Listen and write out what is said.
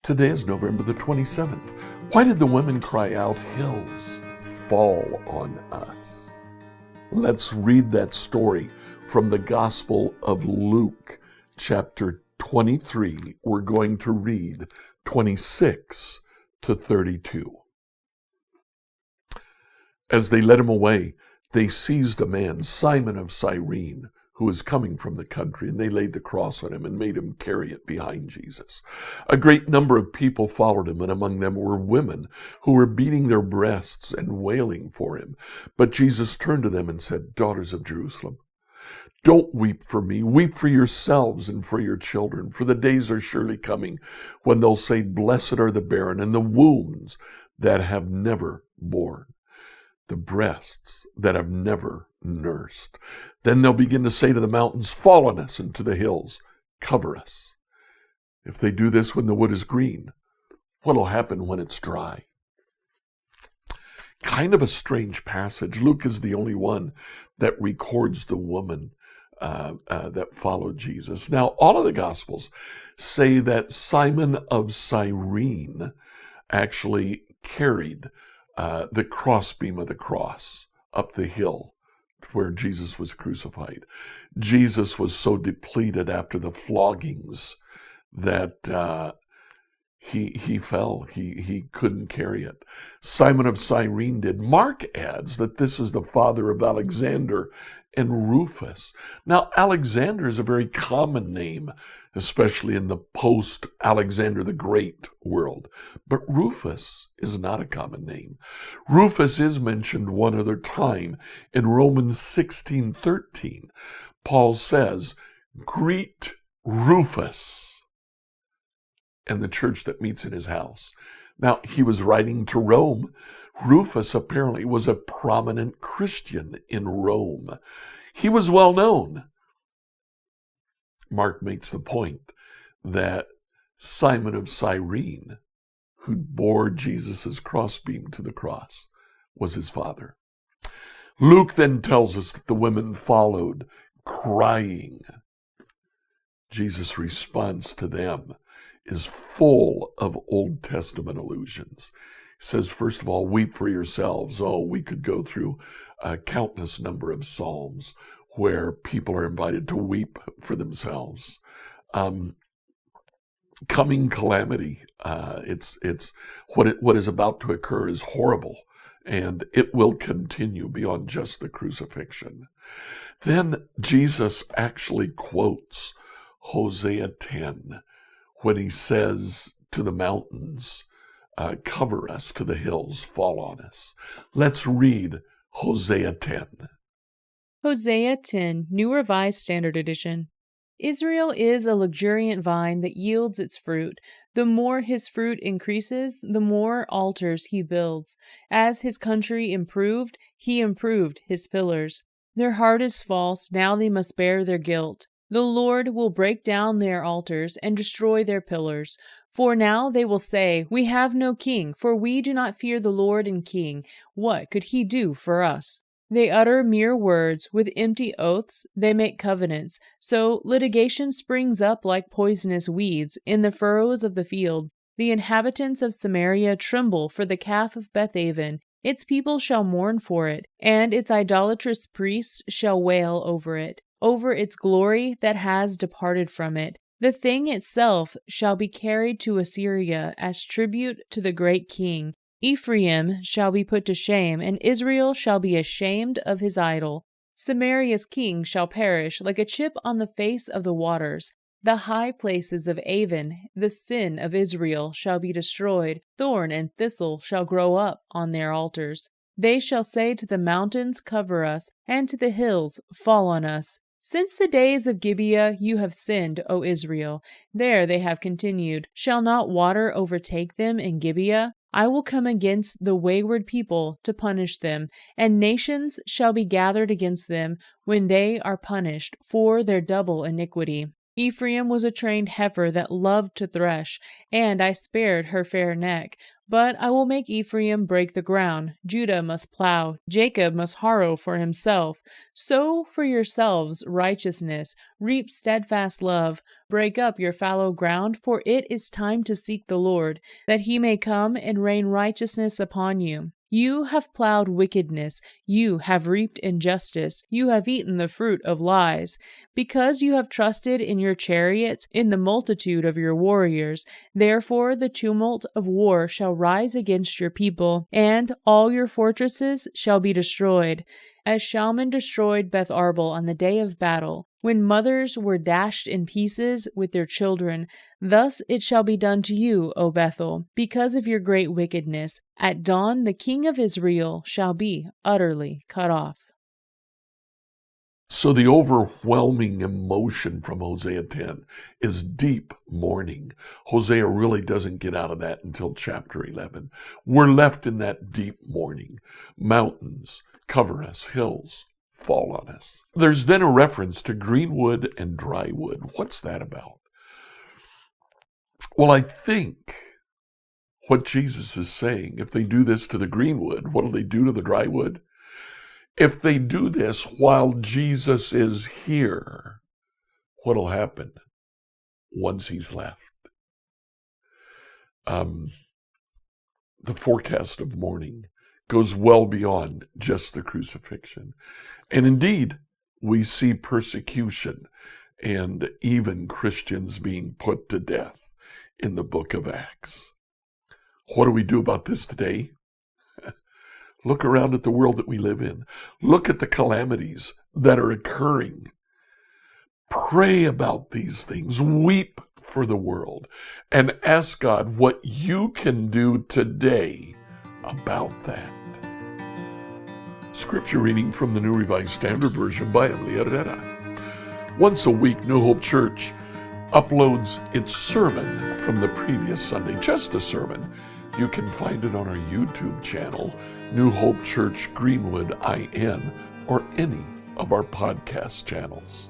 Today is November the 27th. Why did the women cry out, "Hills, fall on us"? Let's read that story from the Gospel of Luke, chapter 23. We're going to read 26 to 32. As they led him away, they seized a man, Simon of Cyrene, who was coming from the country, and they laid the cross on him and made him carry it behind Jesus. A great number of people followed him, and among them were women who were beating their breasts and wailing for him. But Jesus turned to them and said, "Daughters of Jerusalem, don't weep for me. Weep for yourselves and for your children, for the days are surely coming when they'll say, 'Blessed are the barren and the wombs that have never borne, the breasts that have never nursed.' Then they'll begin to say to the mountains, 'Fall on us,' and to the hills, 'Cover us.' If they do this when the wood is green, what'll happen when it's dry?" Kind of a strange passage. Luke is the only one that records the woman that followed Jesus. Now, all of the Gospels say that Simon of Cyrene actually carried the crossbeam of the cross up the hill where Jesus was crucified. Jesus was so depleted after the floggings that he fell. He couldn't carry it. Simon of Cyrene did. Mark adds that this is the father of Alexander and Rufus. Now, Alexander is a very common name, especially in the post-Alexander the Great world. But Rufus is not a common name. Rufus is mentioned one other time in Romans 16:13. Paul says, "Greet Rufus and the church that meets in his house." Now, he was writing to Rome. Rufus apparently was a prominent Christian in Rome. He was well known. Mark makes the point that Simon of Cyrene, who bore Jesus' crossbeam to the cross, was his father. Luke then tells us that the women followed, crying. Jesus' response to them is full of Old Testament allusions. He says, first of all, "Weep for yourselves." Oh, we could go through a countless number of psalms where people are invited to weep for themselves. Coming calamity, it's what is about to occur is horrible, and it will continue beyond just the crucifixion. Then Jesus actually quotes Hosea 10 when he says to the mountains, "Cover us," to the hills, "Fall on us." Let's read Hosea 10. Hosea 10, New Revised Standard Edition. Israel is a luxuriant vine that yields its fruit. The more his fruit increases, the more altars he builds. As his country improved, he improved his pillars. Their heart is false, now they must bear their guilt. The Lord will break down their altars and destroy their pillars. For now they will say, "We have no king, for we do not fear the Lord and King. What could he do for us?" They utter mere words, with empty oaths they make covenants. So litigation springs up like poisonous weeds in the furrows of the field. The inhabitants of Samaria tremble for the calf of Bethaven. Its people shall mourn for it, and its idolatrous priests shall wail over its glory that has departed from it. The thing itself shall be carried to Assyria as tribute to the great king. Ephraim shall be put to shame, and Israel shall be ashamed of his idol. Samaria's king shall perish like a chip on the face of the waters. The high places of Avon, the sin of Israel, shall be destroyed. Thorn and thistle shall grow up on their altars. They shall say to the mountains, "Cover us," and to the hills, "Fall on us." Since the days of Gibeah you have sinned, O Israel. There they have continued. Shall not water overtake them in Gibeah? I will come against the wayward people to punish them, and nations shall be gathered against them when they are punished for their double iniquity. Ephraim was a trained heifer that loved to thresh, and I spared her fair neck. But I will make Ephraim break the ground. Judah must plow. Jacob must harrow for himself. Sow for yourselves righteousness. Reap steadfast love. Break up your fallow ground, for it is time to seek the Lord, that he may come and rain righteousness upon you. You have plowed wickedness, you have reaped injustice, you have eaten the fruit of lies. Because you have trusted in your chariots, in the multitude of your warriors, therefore the tumult of war shall rise against your people, and all your fortresses shall be destroyed. As Shalman destroyed Beth Arbel on the day of battle, when mothers were dashed in pieces with their children, thus it shall be done to you, O Bethel, because of your great wickedness. At dawn the king of Israel shall be utterly cut off. So the overwhelming emotion from Hosea 10 is deep mourning. Hosea really doesn't get out of that until chapter 11. We're left in that deep mourning. Mountains cover us, hills fall on us. There's then a reference to green wood and dry wood. What's that about? Well, I think what Jesus is saying, if they do this to the green wood, what will they do to the dry wood? If they do this while Jesus is here, what will happen once he's left? The forecast of mourning goes well beyond just the crucifixion. And indeed, we see persecution and even Christians being put to death in the book of Acts. What do we do about this today? Look around at the world that we live in. Look at the calamities that are occurring. Pray about these things. Weep for the world and ask God what you can do today about that. Scripture reading from the New Revised Standard Version by Emily Herrera. Once a week, New Hope Church uploads its sermon from the previous Sunday, just a sermon. You can find it on our YouTube channel, New Hope Church Greenwood IN, or any of our podcast channels.